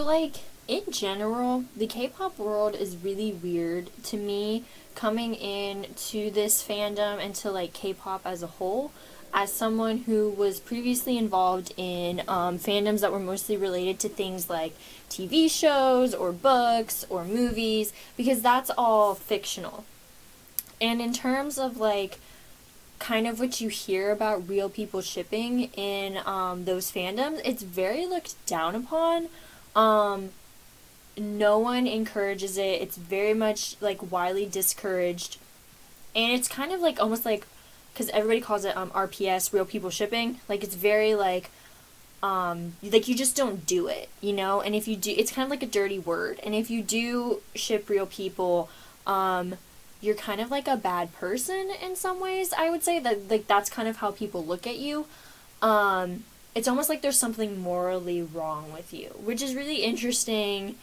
like, in general, the K-pop world is really weird to me coming in to this fandom and to, like, K-pop as a whole. As someone who was previously involved in fandoms that were mostly related to things like TV shows or books or movies, because that's all fictional. And in terms of, like, kind of what you hear about real people shipping in those fandoms, it's very looked down upon. Um, no one encourages it. It's very much like widely discouraged, and it's kind of like almost because everybody calls it RPS, real people shipping. Like it's very like you just don't do it, you know. And if you do, it's kind of like a dirty word. And if you do ship real people, you're kind of like a bad person in some ways. I would say that like that's kind of how people look at you. It's almost like there's something morally wrong with you, which is really interesting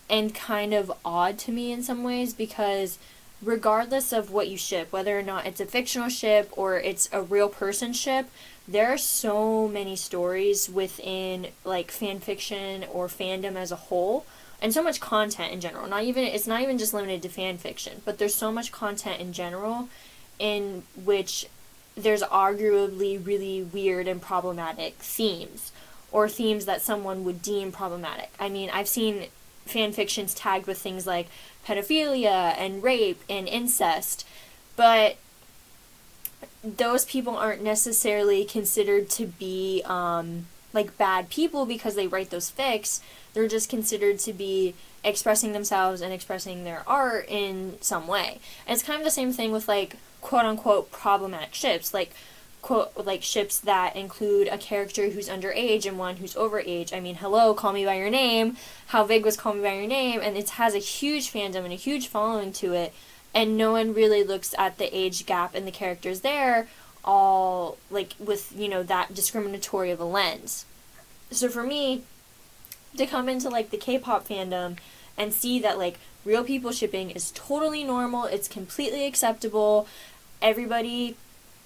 and kind of odd to me in some ways, because regardless of what you ship, whether or not it's a fictional ship or it's a real person ship, there are so many stories within like fan fiction or fandom as a whole, and so much content in general. It's not even just limited to fan fiction, but there's so much content in general in which there's arguably really weird and problematic themes, or themes that someone would deem problematic. I mean, I've seen fan fictions tagged with things like pedophilia and rape and incest, but those people aren't necessarily considered to be like bad people because they write those fics. They're just considered to be expressing themselves and expressing their art in some way. And it's kind of the same thing with like quote unquote problematic ships, like quote like ships that include a character who's underage and one who's overage. I mean, hello, Call Me by Your Name. How big was Call Me by Your Name? And it has a huge fandom and a huge following to it, and no one really looks at the age gap in the characters there, all like with, you know, that discriminatory of a lens. So for me to come into like the K-pop fandom and see that like real people shipping is totally normal, it's completely acceptable, everybody,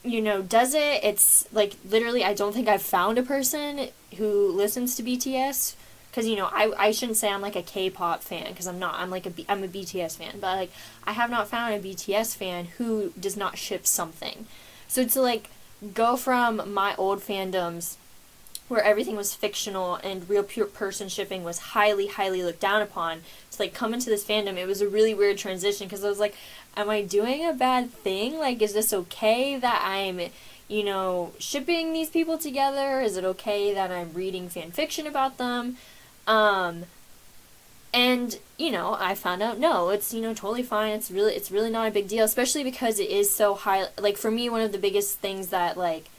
you know, does it. It's like literally I don't think I've found a person who listens to BTS, because, you know, I shouldn't say I'm like a K-pop fan, because I'm not. I'm a BTS fan, but like I have not found a BTS fan who does not ship something. So to like go from my old fandoms where everything was fictional and real pure person shipping was highly, highly looked down upon, to like come into this fandom, it was a really weird transition, because I was like, am I doing a bad thing? Like, is this okay that I'm, you know, shipping these people together? Is it okay that I'm reading fan fiction about them? And, you know, I found out, no, it's, you know, totally fine. It's really not a big deal, especially because it is so high. Like, for me, one of the biggest things that, like,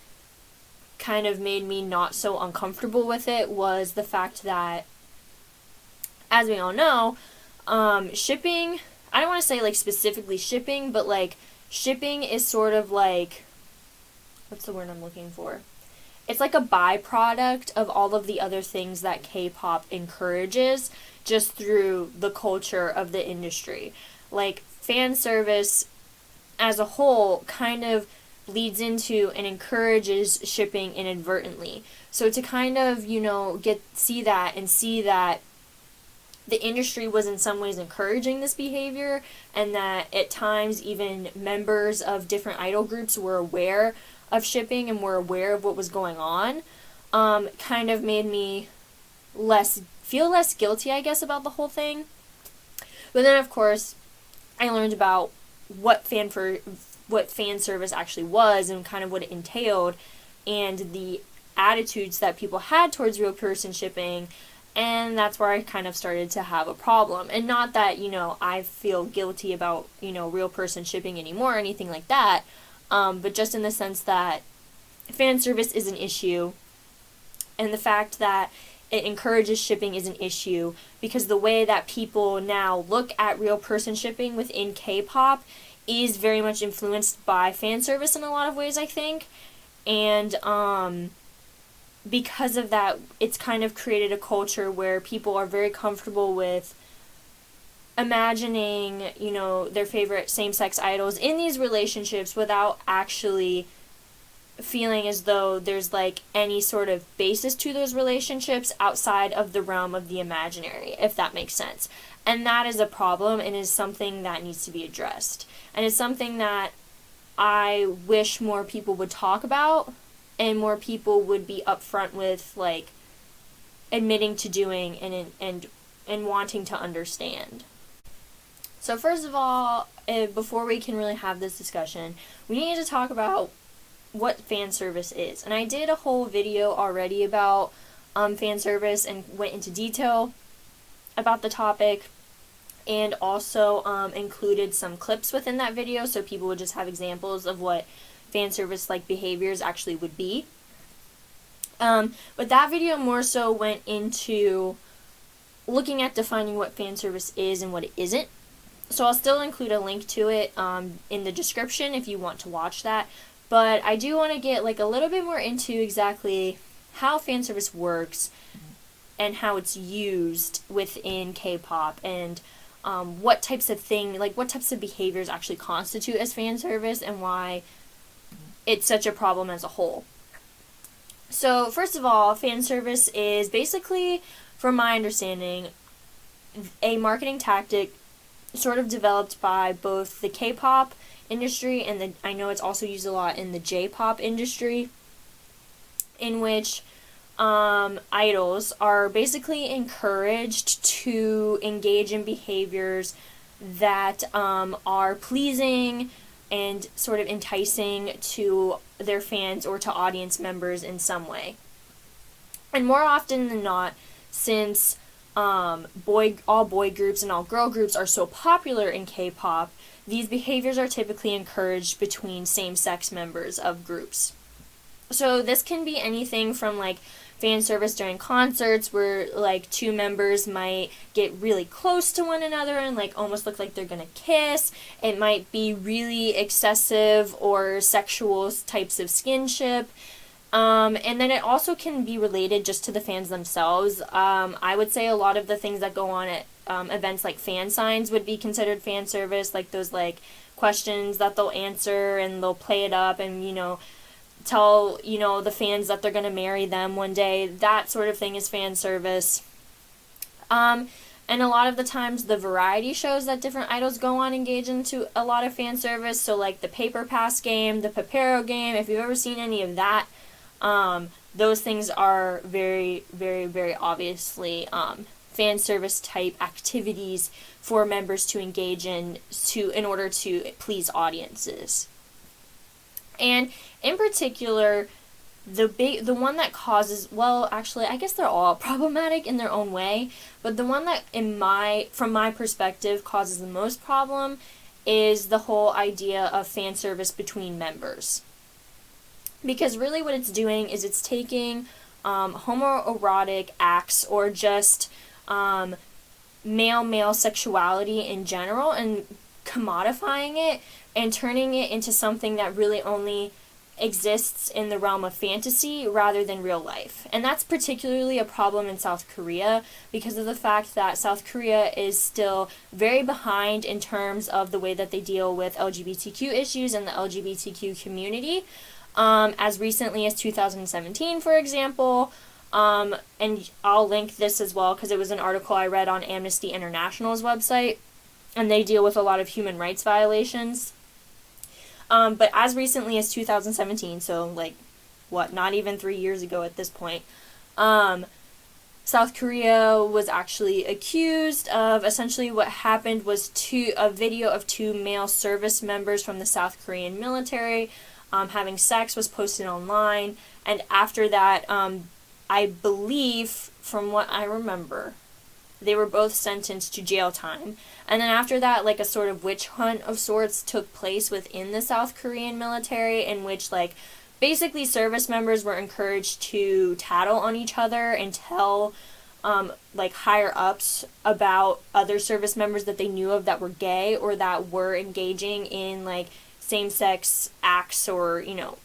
kind of made me not so uncomfortable with it was the fact that, as we all know, shipping, I don't want to say like specifically shipping, but like shipping is sort of like, what's the word I'm looking for? It's like a byproduct of all of the other things that K-pop encourages just through the culture of the industry. Like fan service as a whole kind of leads into and encourages shipping inadvertently. So to kind of, you know, see that the industry was in some ways encouraging this behavior, and that at times even members of different idol groups were aware of shipping and were aware of what was going on, kind of made me feel less guilty, I guess, about the whole thing. But then, of course, I learned about what fan service actually was and kind of what it entailed, and the attitudes that people had towards real person shipping, and that's where I kind of started to have a problem. And not that, you know, I feel guilty about, you know, real person shipping anymore or anything like that, but just in the sense that fan service is an issue, and the fact that it encourages shipping is an issue, because the way that people now look at real person shipping within K-pop is very much influenced by fan service in a lot of ways, I think. And because of that, it's kind of created a culture where people are very comfortable with imagining, you know, their favorite same-sex idols in these relationships without actually feeling as though there's like any sort of basis to those relationships outside of the realm of the imaginary, if that makes sense. And that is a problem and is something that needs to be addressed. And it's something that I wish more people would talk about and more people would be upfront with, like, admitting to doing and wanting to understand. So first of all, before we can really have this discussion, we need to talk about what fan service is. And I did a whole video already about fan service and went into detail about the topic, and also included some clips within that video so people would just have examples of what fan service like behaviors actually would be. But that video more so went into looking at defining what fan service is and what it isn't. So I'll still include a link to it in the description if you want to watch that. But I do want to get like a little bit more into exactly how fan service works and how it's used within K-pop, and what types of behaviors actually constitute as fan service and why it's such a problem as a whole. So first of all, fan service is basically, from my understanding, a marketing tactic sort of developed by both the K-pop industry and I know it's also used a lot in the J-pop industry, in which idols are basically encouraged to engage in behaviors that are pleasing and sort of enticing to their fans or to audience members in some way. And more often than not, since all boy groups and all girl groups are so popular in K-pop, these behaviors are typically encouraged between same-sex members of groups. So this can be anything from like fan service during concerts where like two members might get really close to one another and like almost look like they're gonna kiss. It might be really excessive or sexual types of skinship. And then it also can be related just to the fans themselves. I would say a lot of the things that go on at events like fan signs would be considered fan service, like those like questions that they'll answer and they'll play it up and, you know, tell, you know, the fans that they're going to marry them one day. That sort of thing is fan service. And a lot of the times the variety shows that different idols go on engage into a lot of fan service. So like the Paper Pass game, the Papero game, if you've ever seen any of that, those things are very, very, very obviously fan service type activities for members to engage in order to please audiences. And in particular, the one that causes, well, actually, I guess they're all problematic in their own way, but the one that from my perspective causes the most problem is the whole idea of fan service between members. Because really what it's doing is it's taking homoerotic acts or just male sexuality in general and commodifying it and turning it into something that really only exists in the realm of fantasy rather than real life. And that's particularly a problem in South Korea because of the fact that South Korea is still very behind in terms of the way that they deal with LGBTQ issues and the LGBTQ community. As recently as 2017, for example, and I'll link this as well because it was an article I read on Amnesty International's website, and they deal with a lot of human rights violations. But as recently as 2017, so like, not even 3 years ago at this point, South Korea was actually accused of, essentially what happened was a video of two male service members from the South Korean military having sex was posted online, and after that, I believe, from what I remember, they were both sentenced to jail time. And then after that, like, a sort of witch hunt of sorts took place within the South Korean military, in which, like, basically service members were encouraged to tattle on each other and tell, like, higher-ups about other service members that they knew of that were gay or that were engaging in, like, same-sex acts or, you know,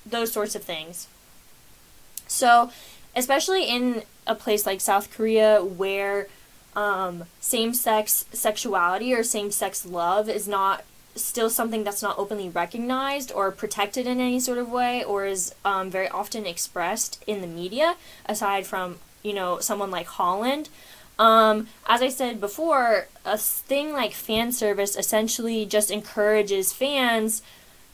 those sorts of things. So, especially in a place like South Korea where same-sex sexuality or same-sex love is not still something that's not openly recognized or protected in any sort of way, or is very often expressed in the media, aside from, someone like Holland. As I said before, a thing like fan service essentially just encourages fans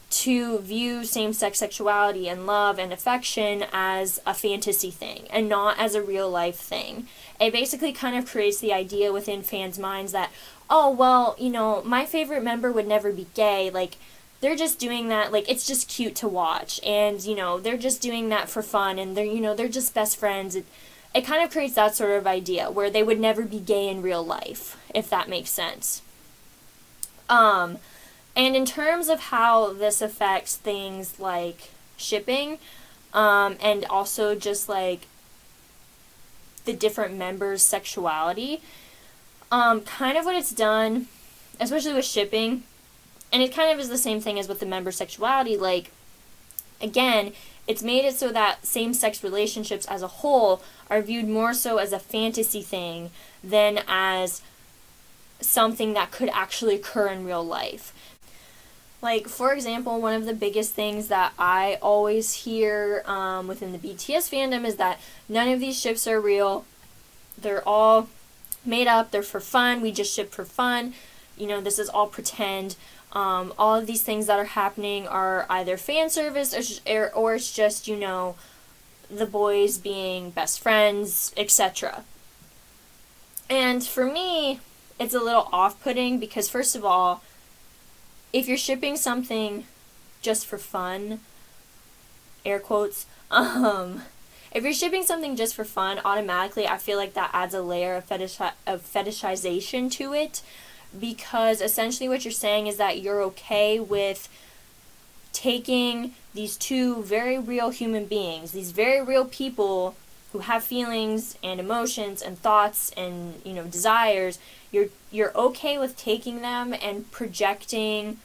to view same-sex sexuality and love and affection as a fantasy thing and not as a real-life thing. It basically kind of creates the idea within fans' minds that, oh, well, my favorite member would never be gay. Like, they're just doing that, like, it's just cute to watch. And, they're just doing that for fun. And they're just best friends. It kind of creates that sort of idea where they would never be gay in real life, if that makes sense. And in terms of how this affects things like shipping, and also just like the different members' sexuality, kind of what it's done, especially with shipping, and it kind of is the same thing as with the member sexuality, like, again, it's made it so that same-sex relationships as a whole are viewed more so as a fantasy thing than as something that could actually occur in real life. Like, for example, one of the biggest things that I always hear within the BTS fandom is that none of these ships are real. They're all made up. They're for fun. We just ship for fun. This is all pretend. All of these things that are happening are either fan service or it's just, the boys being best friends, etc. And for me, it's a little off-putting because, first of all, if you're shipping something just for fun, air quotes, if you're shipping something just for fun, automatically I feel like that adds a layer of fetishization to it, because essentially what you're saying is that you're okay with taking these two very real human beings, these very real people who have feelings and emotions and thoughts and, desires. You're okay with taking them and projecting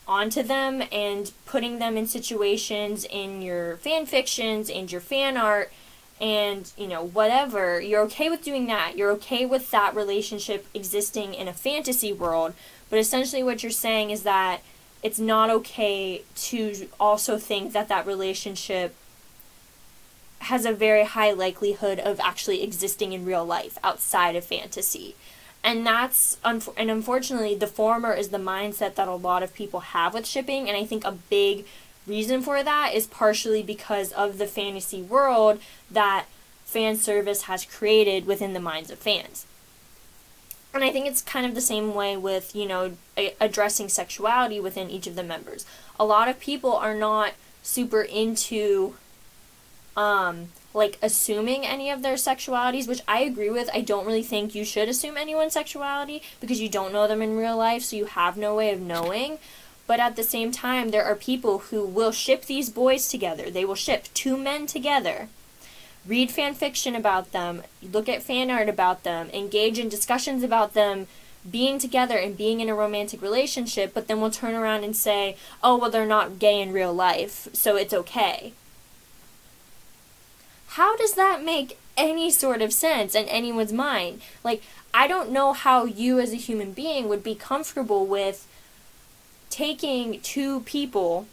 onto them and putting them in situations in your fan fictions and your fan art and, whatever. You're okay with doing that. You're okay with that relationship existing in a fantasy world. But essentially what you're saying is that it's not okay to also think that that relationship has a very high likelihood of actually existing in real life outside of fantasy. And and unfortunately, the former is the mindset that a lot of people have with shipping, and I think a big reason for that is partially because of the fantasy world that fan service has created within the minds of fans. And I think it's kind of the same way with, addressing sexuality within each of the members. A lot of people are not super into assuming any of their sexualities, which I agree with. I don't really think you should assume anyone's sexuality because you don't know them in real life, so you have no way of knowing. But at the same time, there are people who will ship these boys together. They will ship two men together, read fan fiction about them, look at fan art about them, engage in discussions about them being together and being in a romantic relationship, but then we'll turn around and say, oh, well, they're not gay in real life, so it's okay. How does that make any sort of sense in anyone's mind? Like, I don't know how you as a human being would be comfortable with taking two people,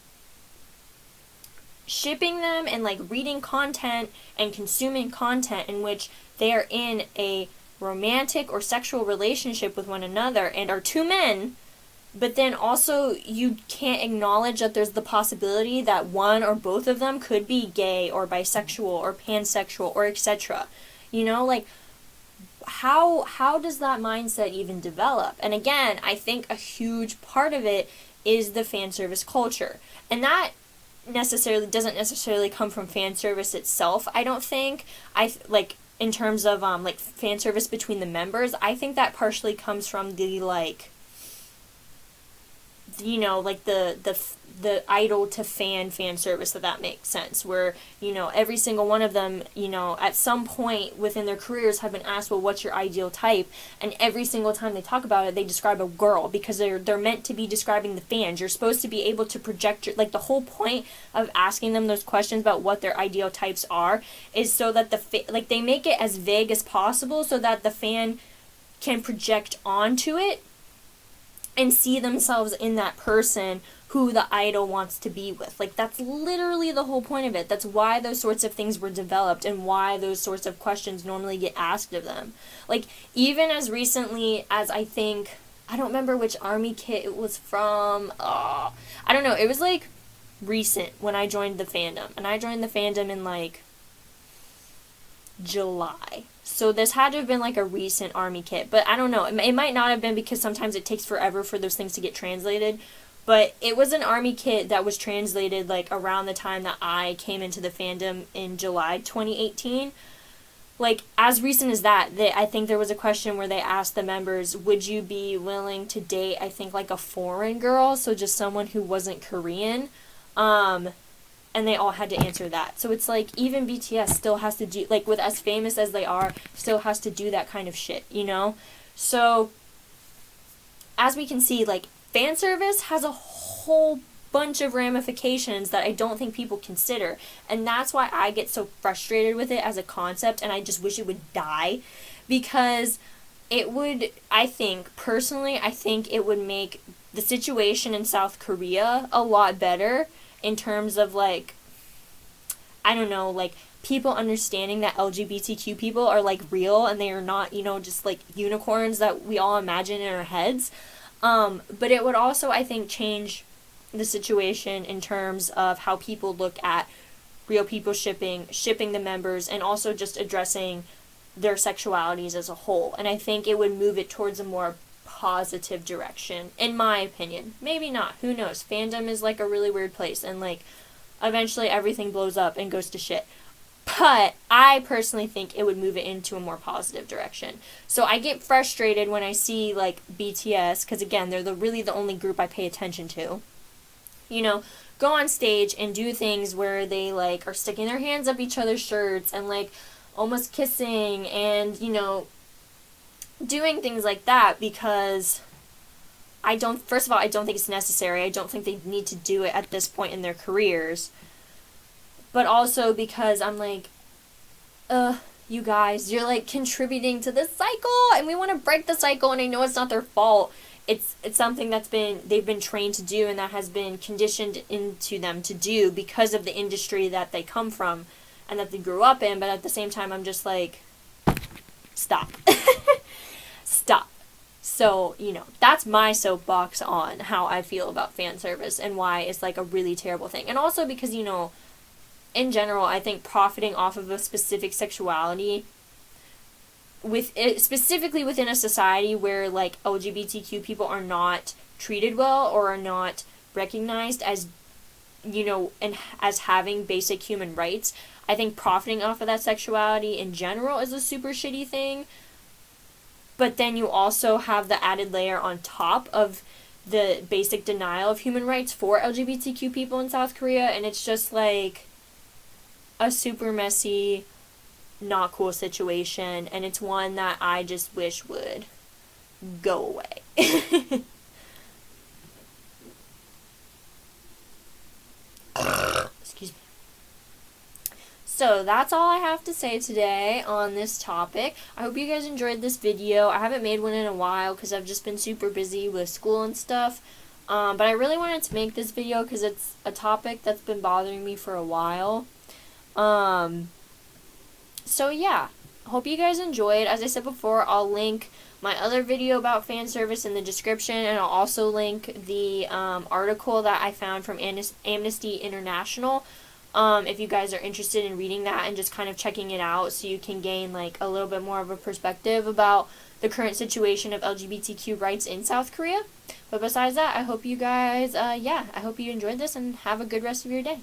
shipping them, and reading content and consuming content in which they are in a romantic or sexual relationship with one another and are two men, but then also you can't acknowledge that there's the possibility that one or both of them could be gay or bisexual or pansexual or etc. How does that mindset even develop? And again, I think a huge part of it is the fan service culture. And that doesn't necessarily come from fan service itself, I don't think. In terms of fan service between the members, I think that partially comes from the the idol to fan service, if that makes sense, where, every single one of them, at some point within their careers have been asked, well, what's your ideal type? And every single time they talk about it, they describe a girl, because they're meant to be describing the fans. You're supposed to be able to project the whole point of asking them those questions about what their ideal types are is so that they make it as vague as possible so that the fan can project onto it and see themselves in that person who the idol wants to be with. Like, that's literally the whole point of it. That's why those sorts of things were developed and why those sorts of questions normally get asked of them. Like, even as recently as I think, I don't remember which army kit it was from. I don't know. It was like recent when I joined the fandom. And I joined the fandom in like July. So this had to have been like a recent army kit. But I don't know. It might not have been because sometimes it takes forever for those things to get translated. But it was an army kit that was translated like around the time that I came into the fandom in July 2018. Like, as recent as that, I think there was a question where they asked the members, would you be willing to date, I think, like a foreign girl, so just someone who wasn't Korean? And they all had to answer that. So it's like, even BTS still has to do, like, with as famous as they are, still has to do that kind of shit, you know? So, as we can see, like, fan service has a whole bunch of ramifications that I don't think people consider. And that's why I get so frustrated with it as a concept, and I just wish it would die. Because it would, I think, personally, I think it would make the situation in South Korea a lot better in terms of, like, I don't know, like, people understanding that LGBTQ people are, like, real and they are not, you know, just, like, unicorns that we all imagine in our heads. But it would also, I think, change the situation in terms of how people look at real people shipping the members, and also just addressing their sexualities as a whole. And I think it would move it towards a more positive direction, in my opinion. Maybe not. Who knows? Fandom is, like, a really weird place, and, like, eventually everything blows up and goes to shit. But I personally think it would move it into a more positive direction. So I get frustrated when I see, like, BTS, because, again, they're really the only group I pay attention to, you know, go on stage and do things where they, like, are sticking their hands up each other's shirts and, like, almost kissing and, you know, doing things like that, because first of all, I don't think it's necessary. I don't think they need to do it at this point in their careers. But also because I'm like, you guys, you're, like, contributing to this cycle, and we want to break the cycle, and I know it's not their fault. It's something they've been trained to do, and that has been conditioned into them to do because of the industry that they come from and that they grew up in. But at the same time, I'm just like, stop. Stop. So, you know, that's my soapbox on how I feel about fan service and why it's, like, a really terrible thing. And also because, you know, in general, I think profiting off of a specific sexuality, specifically within a society where, like, LGBTQ people are not treated well or are not recognized as, you know, and as having basic human rights, I think profiting off of that sexuality in general is a super shitty thing. But then you also have the added layer on top of the basic denial of human rights for LGBTQ people in South Korea, and it's just, like, a super messy, not cool situation, and it's one that I just wish would go away. Excuse me. So that's all I have to say today on this topic. I hope you guys enjoyed this video. I haven't made one in a while because I've just been super busy with school and stuff. But I really wanted to make this video because it's a topic that's been bothering me for a while. So yeah, hope you guys enjoyed. As I said before, I'll link my other video about fan service in the description, and I'll also link the article that I found from Amnesty International, if you guys are interested in reading that and just kind of checking it out so you can gain, like, a little bit more of a perspective about the current situation of LGBTQ rights in South Korea. But besides that, I hope you guys, I hope you enjoyed this and have a good rest of your day.